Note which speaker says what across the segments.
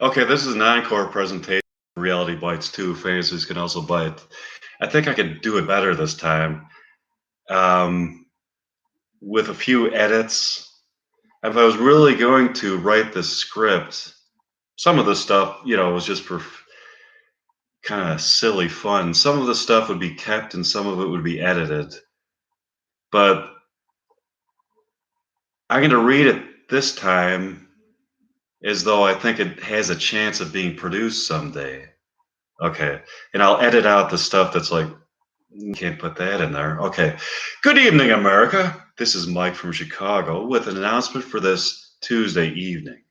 Speaker 1: Okay, this is an encore presentation of Reality Bites 2. Fantasies Can Also Bite. I think I could do it better this time. Um, with a few edits. If I was really going to write this script, some of the stuff, was just for kind of silly fun. Some of the stuff would be kept and some of it would be edited. But I'm going to read it this time as though I think it has a chance of being produced someday. Okay. And I'll edit out the stuff that's like, you can't put that in there. Okay. Good evening, America. This is Mike from Chicago with an announcement for this Tuesday evening.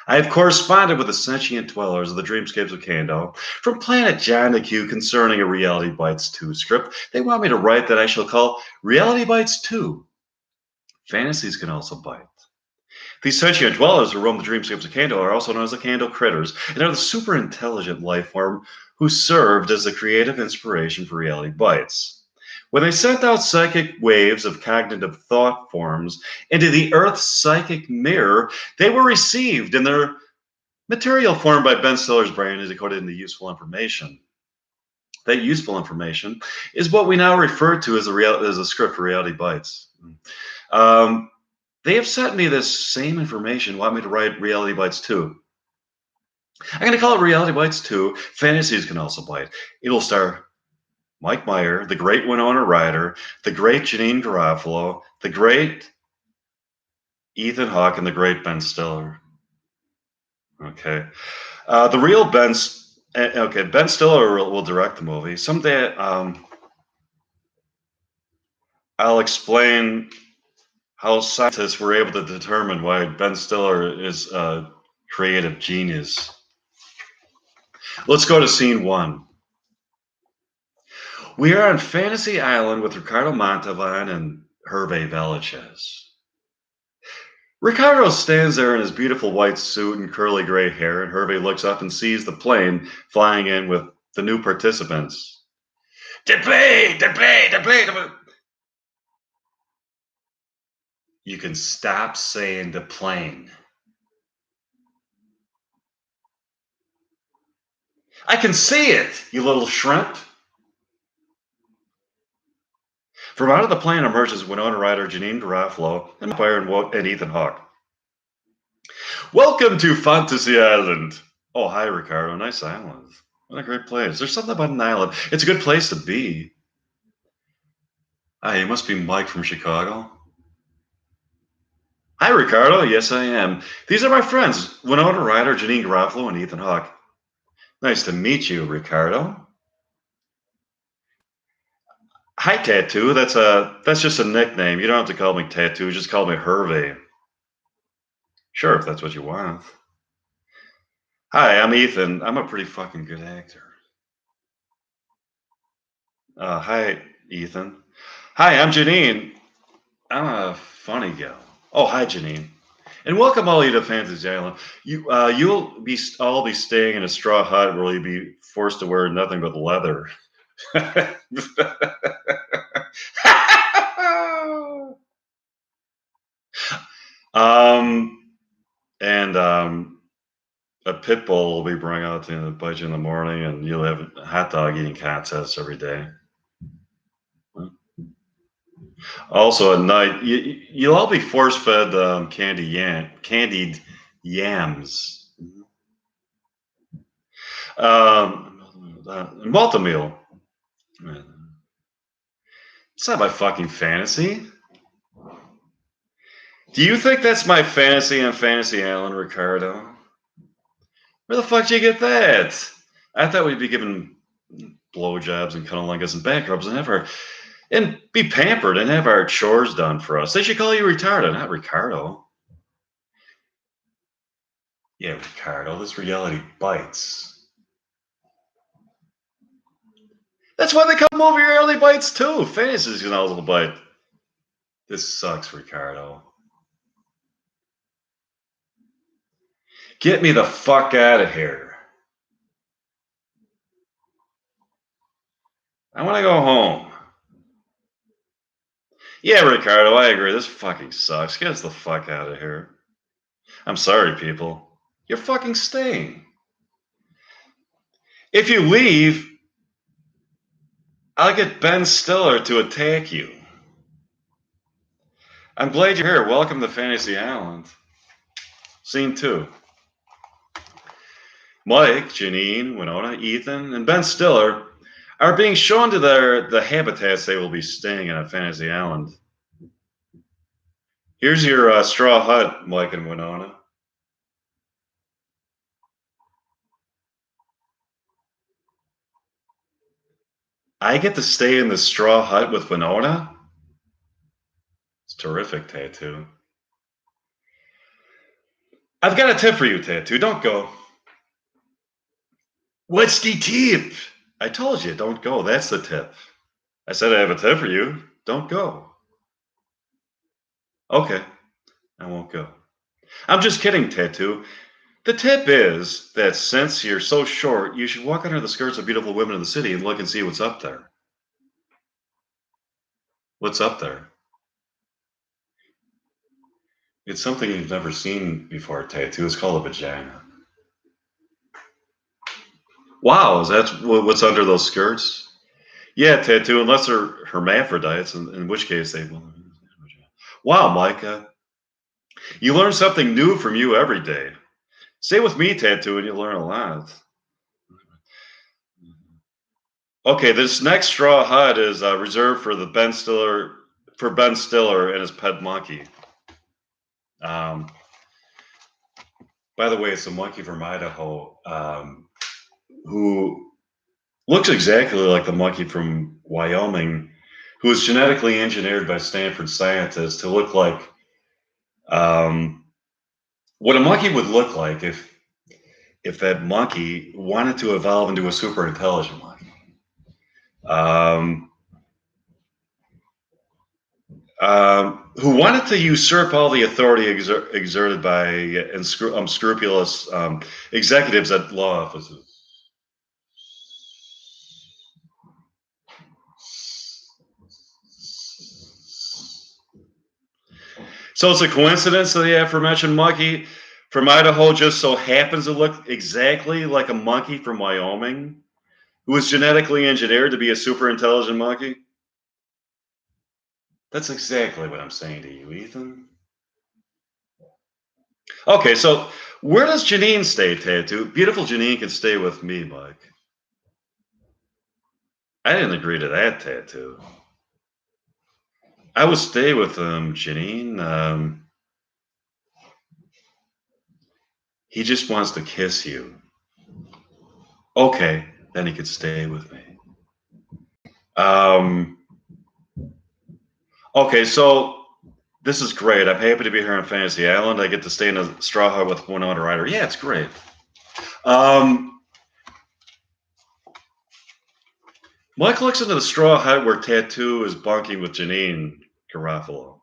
Speaker 1: I have corresponded with the sentient dwellers of the dreamscapes of Kando from Planet John the Q concerning a Reality Bites 2 script. They want me to write that I shall call Reality Bites 2. Fantasies Can Also Bite. These sentient dwellers who roam the dreamscapes of Kando are also known as the Kando critters, and are the super intelligent life form who served as the creative inspiration for Reality Bites. When they sent out psychic waves of cognitive thought forms into the Earth's psychic mirror, they were received in their material form by Ben Stiller's brain and decoded into useful information. That useful information is what we now refer to as a script for Reality Bites. Um, they have sent me this same information, want me to write Reality Bites 2. I'm going to call it Reality Bites 2. Fantasies Can Also Bite. It'll star Mike Meyer, the great Winona Ryder, the great Janine Garofalo, the great Ethan Hawke, and the great Ben Stiller. Okay. The real Ben Stiller will direct the movie. Someday I'll explain how scientists were able to determine why Ben Stiller is a creative genius. Let's go to scene 1. We are on Fantasy Island with Ricardo Montalban and Hervé Villachez. Ricardo stands there in his beautiful white suit and curly gray hair, and Hervé looks up and sees the plane flying in with the new participants. De play. You can stop saying the plane. I can see it, you little shrimp. From out of the plane emerges Winona Ryder, Janine Garofalo, and Byron and Ethan Hawke. Welcome to Fantasy Island. Oh, hi, Ricardo. Nice island. What a great place. There's something about an island. It's a good place to be. Hi, you must be Mike from Chicago. Hi, Ricardo. Yes, I am. These are my friends, Winona Ryder, Janine Garofalo, and Ethan Hawke. Nice to meet you, Ricardo. Hi, Tattoo. That's just a nickname. You don't have to call me Tattoo. Just call me Hervé. Sure, if that's what you want. Hi, I'm Ethan. I'm a pretty fucking good actor. Hi, Ethan. Hi, I'm Janine. I'm a funny gal. Oh, hi, Janine. And welcome all you to Fantasy Island. You'll all be staying in a straw hut where you'll be forced to wear nothing but leather. um, and a pit bull will be brought out to bite you in the morning, and you'll have a hot dog eating contests every day. Also, at night, you'll all be force fed candied yams. Multi-meal. It's not my fucking fantasy. Do you think that's my fantasy on Fantasy Island, Ricardo? Where the fuck did you get that? I thought we'd be given blowjobs and cunnilingus and back rubs and be pampered and have our chores done for us. They should call you retarded, not Ricardo. Yeah, Ricardo, this reality bites. That's why they come over here early bites too. Fantasies Can Also Bite. This sucks, Ricardo. Get me the fuck out of here. I want to go home. Yeah, Ricardo, I agree. This fucking sucks. Get us the fuck out of here. I'm sorry, people. You're fucking staying. If you leave, I'll get Ben Stiller to attack you. I'm glad you're here. Welcome to Fantasy Island. Scene 2. Mike, Janine, Winona, Ethan, and Ben Stiller are being shown to the habitats they will be staying in at Fantasy Island. Here's your straw hut, Mike and Winona. I get to stay in the straw hut with Winona? It's terrific, Tattoo. I've got a tip for you, Tattoo. Don't go. What's the tip? I told you, don't go. That's the tip. I said I have a tip for you. Don't go. Okay, I won't go. I'm just kidding, Tattoo. The tip is that since you're so short, you should walk under the skirts of beautiful women in the city and look and see what's up there. What's up there? It's something you've never seen before, Tattoo. It's called a vagina. Wow, is that what's under those skirts? Yeah, Tattoo, unless they're hermaphrodites, in which case they will. Wow, Micah. You learn something new from you every day. Stay with me, Tattoo, and you'll learn a lot. Okay, this next straw hut is reserved for Ben Stiller and his pet monkey. By the way, it's a monkey from Idaho who looks exactly like the monkey from Wyoming, who was genetically engineered by Stanford scientists to look like what a monkey would look like if that monkey wanted to evolve into a super intelligent monkey. Who wanted to usurp all the authority exerted by unscrupulous executives at law offices. So it's a coincidence that the aforementioned monkey from Idaho just so happens to look exactly like a monkey from Wyoming, who was genetically engineered to be a super intelligent monkey? That's exactly what I'm saying to you, Ethan. Okay, so where does Janine stay, Tattoo? Beautiful Janine can stay with me, Mike. I didn't agree to that, Tattoo. I would stay with Janine. He just wants to kiss you. Okay, then he could stay with me. Okay, so this is great. I'm happy to be here on Fantasy Island. I get to stay in a straw hut with Winona Ryder. Yeah, it's great. Mike looks into the straw hut where Tattoo is bunking with Janine Garofalo.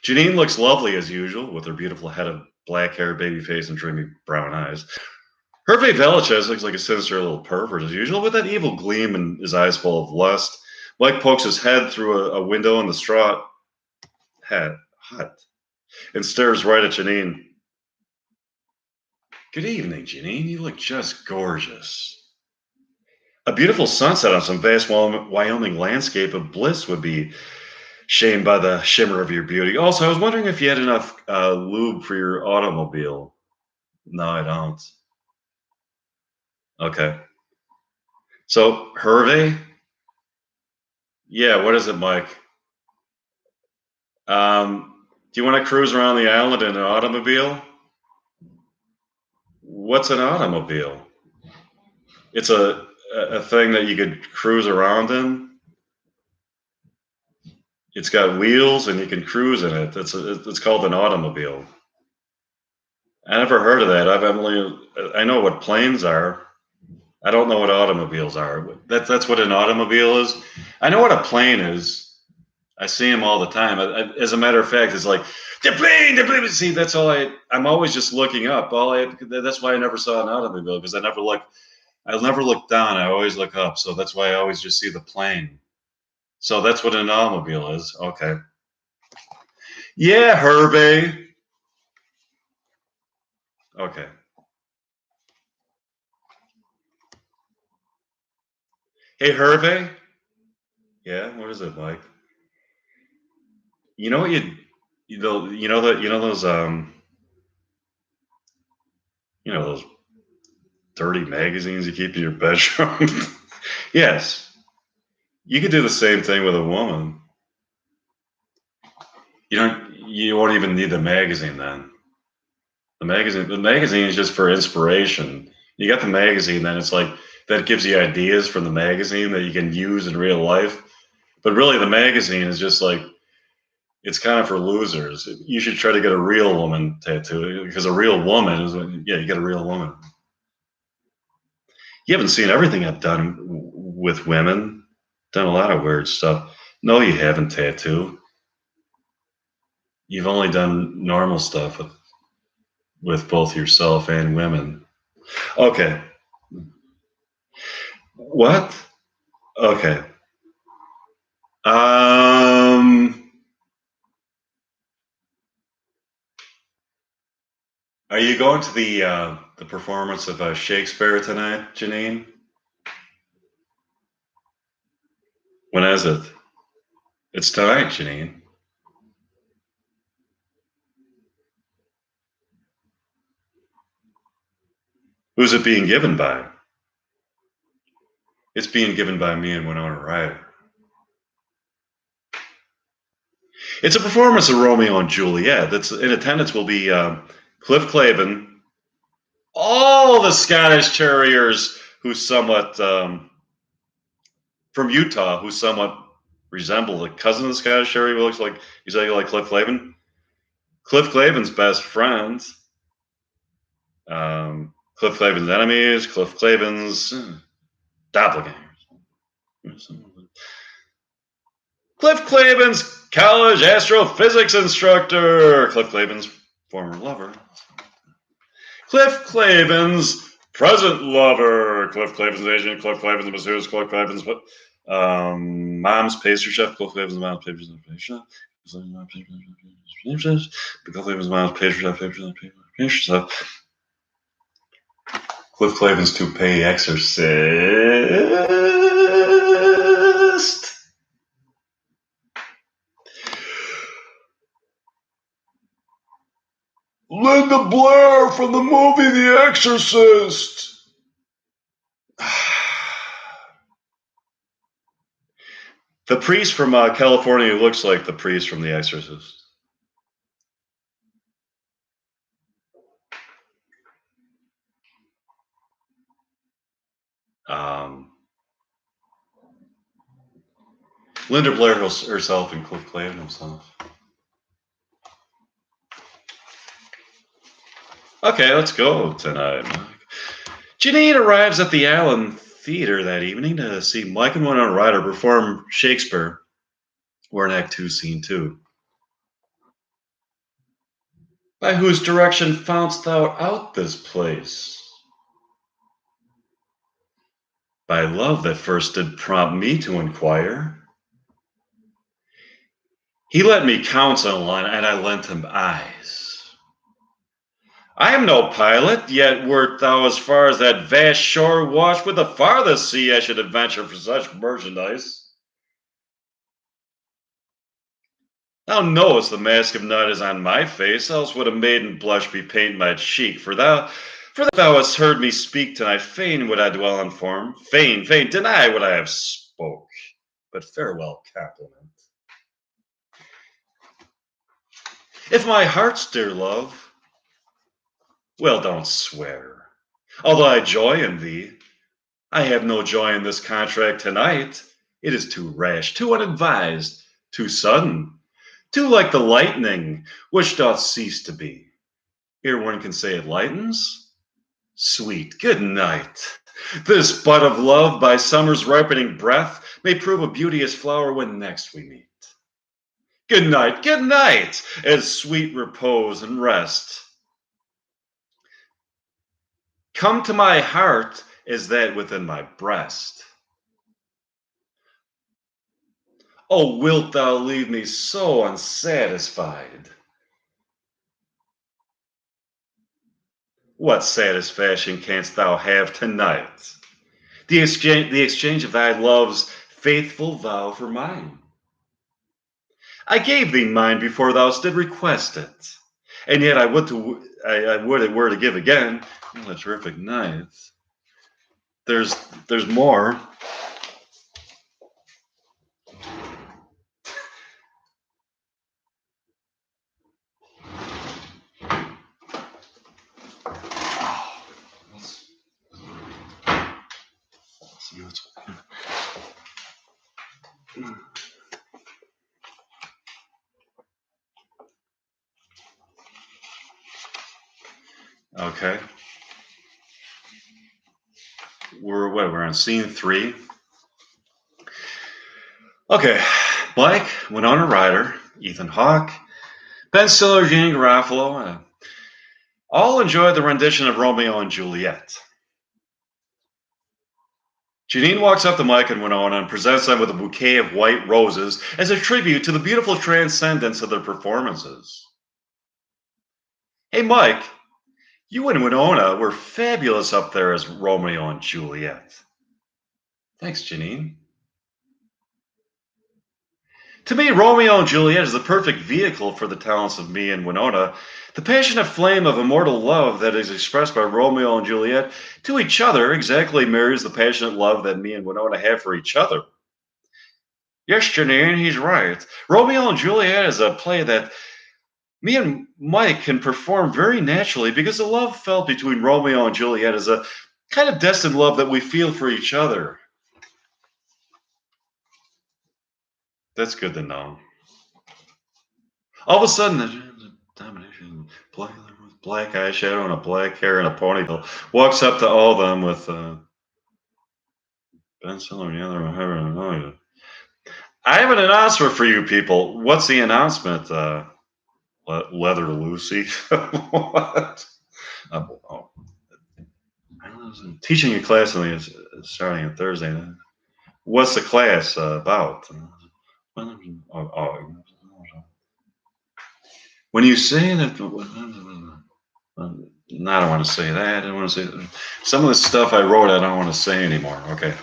Speaker 1: Janine looks lovely as usual with her beautiful head of black hair, baby face, and dreamy brown eyes. Hervé Villachez looks like a sinister little pervert as usual, with that evil gleam in his eyes full of lust. Mike pokes his head through a window in the straw hut and stares right at Janine. Good evening, Janine. You look just gorgeous. A beautiful sunset on some vast Wyoming landscape of bliss would be shamed by the shimmer of your beauty. Also, I was wondering if you had enough lube for your automobile. No, I don't. Okay. So, Hervey? Yeah, what is it, Mike? Do you want to cruise around the island in an automobile? What's an automobile? It's a thing that you could cruise around in. It's got wheels and you can cruise in it. It's called an automobile. I never heard of that. I know what planes are. I don't know what automobiles are. That's what an automobile is. I know what a plane is. I see them all the time. As a matter of fact, it's like the plane, the plane. See, that's all I'm always just looking up. That's why I never saw an automobile because I never look down. I always look up. So that's why I always just see the plane. So that's what an automobile is. Okay. Yeah, Herbie. Okay. Hey, Hervey. Yeah, what is it, Mike? You know what you know those those dirty magazines you keep in your bedroom. Yes, you could do the same thing with a woman. You won't even need the magazine then. The magazine is just for inspiration. You got the magazine, then it's like that gives you ideas from the magazine that you can use in real life. But really, the magazine is just like it's kind of for losers. You should try to get a real woman tattoo because a real woman is yeah, you get a real woman. You haven't seen everything I've done with women. Done a lot of weird stuff. No, you haven't, tattoo. You've only done normal stuff with both yourself and women. Okay. What? Okay. Um, are you going to the performance of Shakespeare tonight, Janine? When is it? It's tonight, Janine. Who's it being given by? It's being given by me and Winona Ryder. It's a performance of Romeo and Juliet. That's in attendance will be Cliff Clavin, all the Scottish Terriers who somewhat from Utah, who somewhat resemble the cousin of the Scottish Terrier, who looks like like Cliff Clavin. Cliff Clavin's best friends, Cliff Clavin's enemies, Cliff Clavin's doppelgangers. Cliff Clavin's college astrophysics instructor, Cliff Clavin's former lover, Cliff Clavin's present lover, Cliff Clavin's agent, Cliff Clavin's masseuse, Cliff Clavin's mom's pastry chef, Cliff Clavin's mom's pastry chef, Cliff Clavin's mom's pastry chef, Cliff Clavin's toupee exorcist. Linda Blair from the movie The Exorcist. The priest from California looks like the priest from The Exorcist. Um, Linda Blair herself and Cliff Clavin himself. Okay, let's go tonight, Mike. Janine arrives at the Allen Theater that evening to see Mike and Winona Ryder perform Shakespeare. We're in Act 2, Scene 2. By whose direction foundst thou out this place? By love that first did prompt me to inquire. He let me counsel, and I lent him eyes. I am no pilot, yet wert thou as far as that vast shore washed with the farthest sea, I should adventure for such merchandise. Thou knowest the mask of night is on my face, else would a maiden blush be paint my cheek. For thou hast heard me speak tonight, fain would I dwell on form, fain deny what I have spoke. But farewell compliment. If my heart's dear love, well, don't swear. Although I joy in thee, I have no joy in this contract tonight. It is too rash, too unadvised, too sudden, too like the lightning, which doth cease to be. Ere one can say it lightens. Sweet, good night. This bud of love, by summer's ripening breath, may prove a beauteous flower when next we meet. Good night, as sweet repose and rest. Come to my heart as that within my breast. Oh, wilt thou leave me so unsatisfied? What satisfaction canst thou have tonight? The exchange of thy love's faithful vow for mine. I gave thee mine before thou did request it, and yet I would it were to give again. What a terrific night. There's there's more. Let's see what's. Okay, we're on scene 3. Okay, Mike, Winona Ryder, Ethan Hawke, Ben Stiller, Jean Garofalo, all enjoyed the rendition of Romeo and Juliet. Janine walks up to Mike and Winona and presents them with a bouquet of white roses as a tribute to the beautiful transcendence of their performances. Hey, Mike, you and Winona were fabulous up there as Romeo and Juliet. Thanks, Janine. To me, Romeo and Juliet is the perfect vehicle for the talents of me and Winona. The passionate flame of immortal love that is expressed by Romeo and Juliet to each other exactly mirrors the passionate love that me and Winona have for each other. Yes, Janine, he's right. Romeo and Juliet is a play that me and Mike can perform very naturally because the love felt between Romeo and Juliet is a kind of destined love that we feel for each other. That's good to know. All of a sudden, the domination black with black eyeshadow and a black hair and a ponytail walks up to all of them with Ben Stiller and the other one. I have an announcement for you people. What's the announcement? Leather Lucy. What? Oh, I was teaching a class starting on Thursday. What's the class about? When you say that, I don't want to say that. I don't want to say some of the stuff I wrote. I don't want to say anymore. Okay.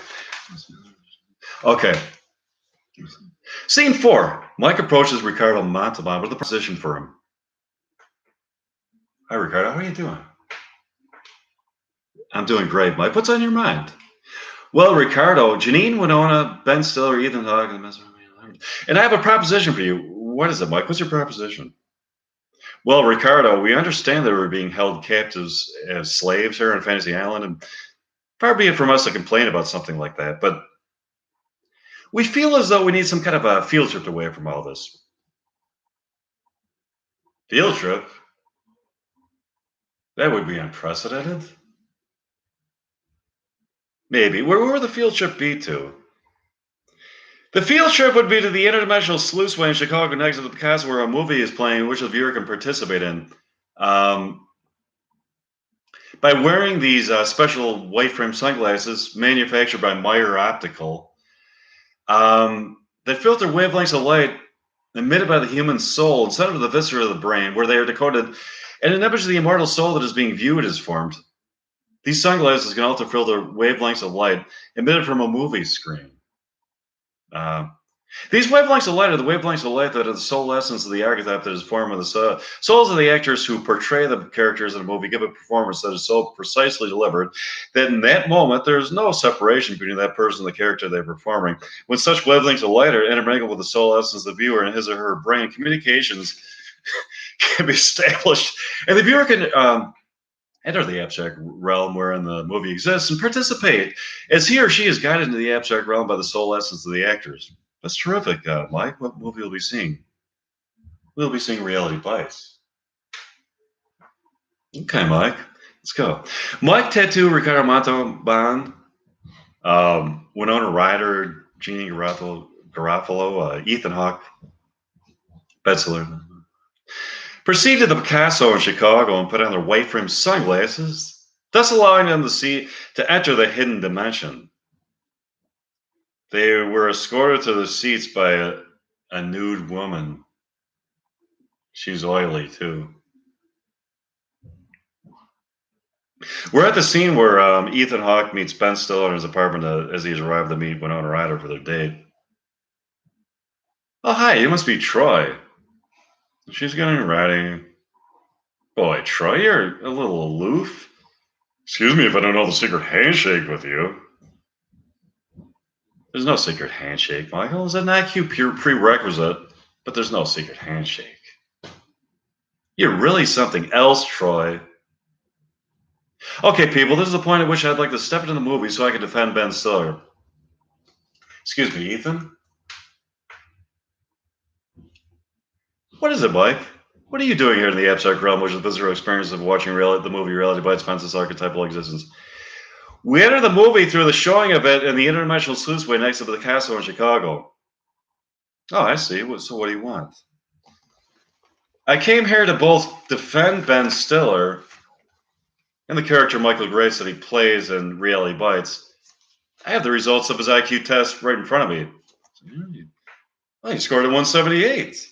Speaker 1: Okay. Scene 4. Mike approaches Ricardo Montalban with a proposition for him. Hi, Ricardo. How are you doing? I'm doing great, Mike. What's on your mind? Well, Ricardo, Janine, Winona, Ben Stiller, Ethan Hawke, and I have a proposition for you. What is it, Mike? What's your proposition? Well, Ricardo, we understand that we're being held captives as slaves here on Fantasy Island, and far be it from us to complain about something like that, but we feel as though we need some kind of a field trip away from all this. Field trip? That would be unprecedented. Maybe. Where would the field trip be to? The field trip would be to the Interdimensional Sluiceway in Chicago next to the Picasso where a movie is playing, which the viewer can participate in. By wearing these special white frame sunglasses manufactured by Meyer Optical that filter wavelengths of light emitted by the human soul instead of the viscera of the brain, where they are decoded, and an image of the immortal soul that is being viewed is formed. These sunglasses can also filter wavelengths of light emitted from a movie screen. These wavelengths of light are the wavelengths of light that are the soul essence of the archetype that is formed with the souls of the actors who portray the characters in a movie give a performance that is so precisely delivered that in that moment there is no separation between that person and the character they're performing. When such wavelengths of light are intermingled with the soul essence of the viewer in his or her brain, communications can be established, and the viewer can enter the abstract realm wherein the movie exists and participate as he or she is guided into the abstract realm by the soul essence of the actors. That's terrific, Mike. What movie will we be seeing? We'll be seeing Reality Bites. Okay, Mike. Let's go. Mike Tattoo, Ricardo Montalban, Winona Ryder, Jeannie Garofalo, Ethan Hawke, Betzler. Proceed to the Picasso in Chicago and put on their white frame sunglasses, thus allowing them to enter the hidden dimension. They were escorted to the seats by a nude woman. She's oily too. We're at the scene where Ethan Hawke meets Ben Stiller in his apartment as he's arrived to meet Winona Ryder for their date. Oh, hi, you must be Troy. She's getting ready. Boy, Troy, you're a little aloof. Excuse me if I don't know the secret handshake with you. There's no secret handshake, Michael. It's an IQ pure prerequisite, but there's no secret handshake. You're really something else, Troy. Okay, people, this is the point at which I'd like to step into the movie so I can defend Ben Stiller. Excuse me, Ethan? What is it, Mike? What are you doing here in the abstract realm, which is the visceral experience of watching the movie Reality Bites Fences Archetypal Existence? We enter the movie through the showing of it in the interdimensional sluiceway next to the castle in Chicago. Oh, I see. So what do you want? I came here to both defend Ben Stiller and the character Michael Grace that he plays in Reality Bites. I have the results of his IQ test right in front of me. Well, he scored a 178.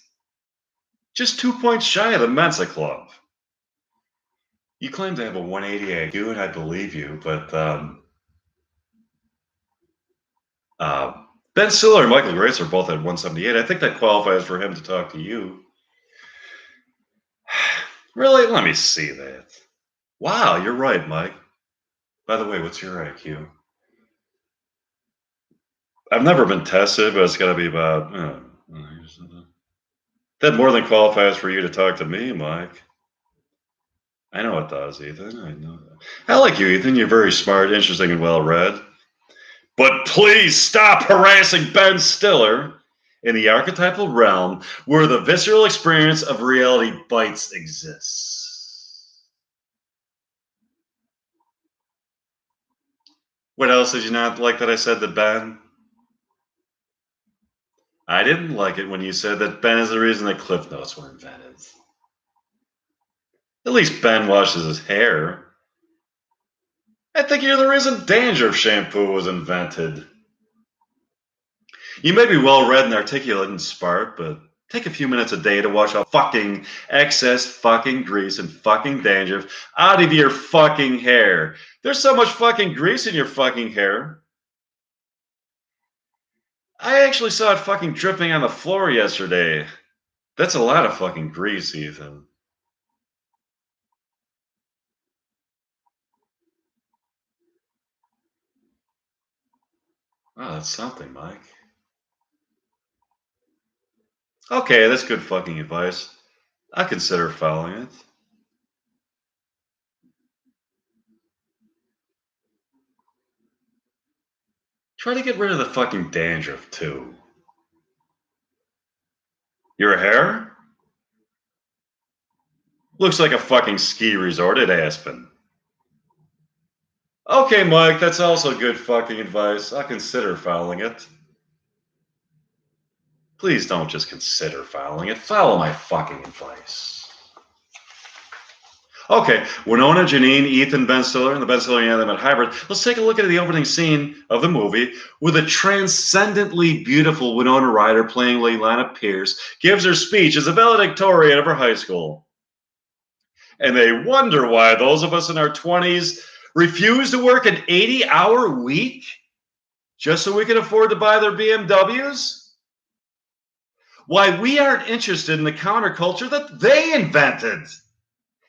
Speaker 1: Just 2 points shy of the Mensa Club. You claim to have a 180 IQ, and I believe you, but Ben Stiller and Michael Grace are both at 178. I think that qualifies for him to talk to you. Really? Let me see that. Wow, you're right, Mike. By the way, what's your IQ? I've never been tested, but it's got to be about. That more than qualifies for you to talk to me, Mike. I know it does, Ethan. I know that. I like you, Ethan. You're very smart, interesting, and well read. But please stop harassing Ben Stiller in the archetypal realm where the visceral experience of reality bites exists. What else did you not like that I said to Ben? I didn't like it when you said that Ben is the reason that Cliff Notes were invented. At least Ben washes his hair. I think you're the reason dandruff shampoo was invented. You may be well read and articulate and smart, but take a few minutes a day to wash out fucking excess fucking grease and fucking dandruff out of your fucking hair. There's so much fucking grease in your fucking hair. I actually saw it fucking dripping on the floor yesterday. That's a lot of fucking grease, Ethan. Oh, that's something, Mike. Okay, that's good fucking advice. I consider following it. Try to get rid of the fucking dandruff, too. Your hair? Looks like a fucking ski resort at Aspen. Okay, Mike, that's also good fucking advice. I'll consider following it. Please don't just consider following it. Follow my fucking advice. Okay, Winona, Janine, Ethan, Ben Stiller, and the Ben Stiller and Animate Hybrid. Let's take a look at the opening scene of the movie with a transcendently beautiful Winona Ryder playing Leilana Pierce gives her speech as a valedictorian of her high school. And they wonder why those of us in our 20s refuse to work an 80-hour week just so we can afford to buy their BMWs? Why we aren't interested in the counterculture that they invented.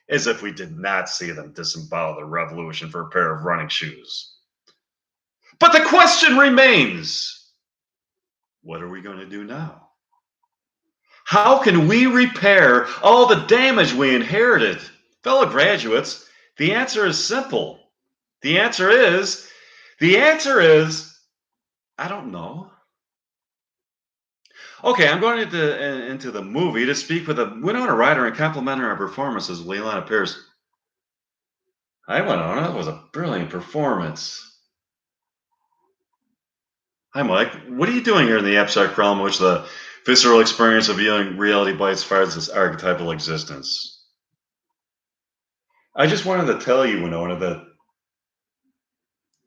Speaker 1: As if we did not see them disembowel the revolution for a pair of running shoes. But the question remains, what are we going to do now? How can we repair all the damage we inherited? Fellow graduates, the answer is simple. The answer is, I don't know. Okay, I'm going into the movie to speak with a Winona Ryder and compliment her performance as Leilana Pierce. Hi, Winona. That was a brilliant performance. Hi, Mike. What are you doing here in the abstract realm in which the visceral experience of viewing reality bites fires this archetypal existence? I just wanted to tell you, Winona, that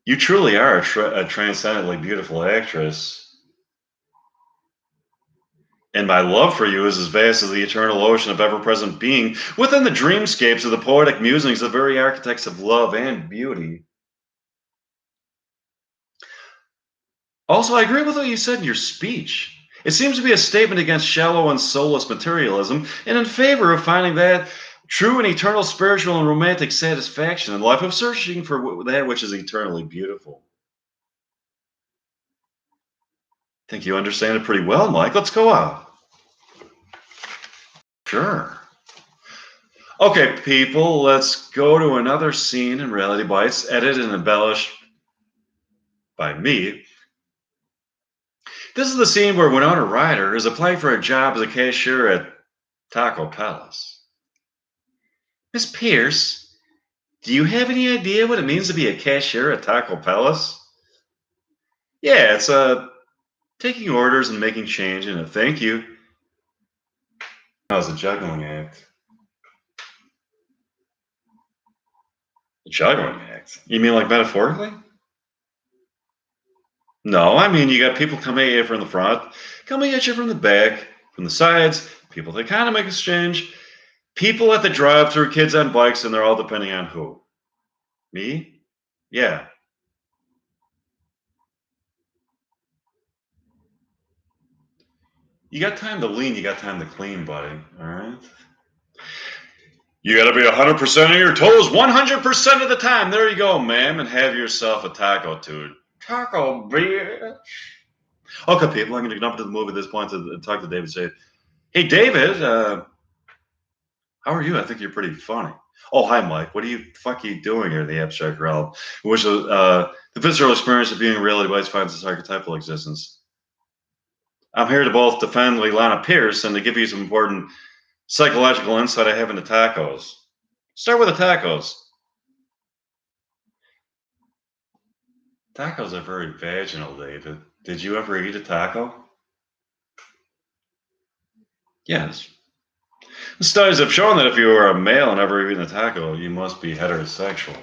Speaker 1: you truly are a transcendently beautiful actress. And my love for you is as vast as the eternal ocean of ever-present being within the dreamscapes of the poetic musings of the very architects of love and beauty. Also, I agree with what you said in your speech. It seems to be a statement against shallow and soulless materialism and in favor of finding that true and eternal spiritual and romantic satisfaction in life, of searching for that which is eternally beautiful. I think you understand it pretty well, Mike. Let's go out. Sure. Okay, people, let's go to another scene in Reality Bites, edited and embellished by me. This is the scene where Winona Ryder is applying for a job as a cashier at Taco Palace. Miss Pierce, do you have any idea what it means to be a cashier at Taco Palace? Yeah, it's taking orders and making change in it. Thank you. That was a juggling act. A juggling act? You mean like metaphorically? No, I mean you got people coming at you from the front, coming at you from the back, from the sides, people that kind of make exchange, people at the drive-through, kids on bikes, and they're all depending on who? Me? Yeah. You got time to lean, you got time to clean, buddy. All right. You got to be 100% on your toes 100% of the time. There you go, ma'am, and have yourself a taco, dude. Taco, bitch. Okay, people, I'm going to jump to the movie at this point to talk to David. Say, hey, David, how are you? I think you're pretty funny. Oh, hi, Mike. What are you fuck you doing here in the abstract realm? Which the visceral experience of being reality bites finds its archetypal existence. I'm here to both defend Leilana Pierce and to give you some important psychological insight I have into tacos. Start with the tacos. Tacos are very vaginal, David. Did you ever eat a taco? Yes. Studies have shown that if you are a male and ever eaten a taco, you must be heterosexual.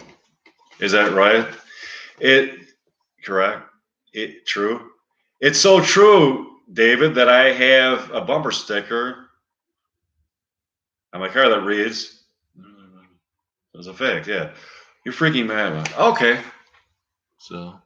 Speaker 1: Is that right? It correct. It true. It's so true, David, that I have a bumper sticker on my car that reads, "It's a fact." Yeah, you're freaking mad. Okay, so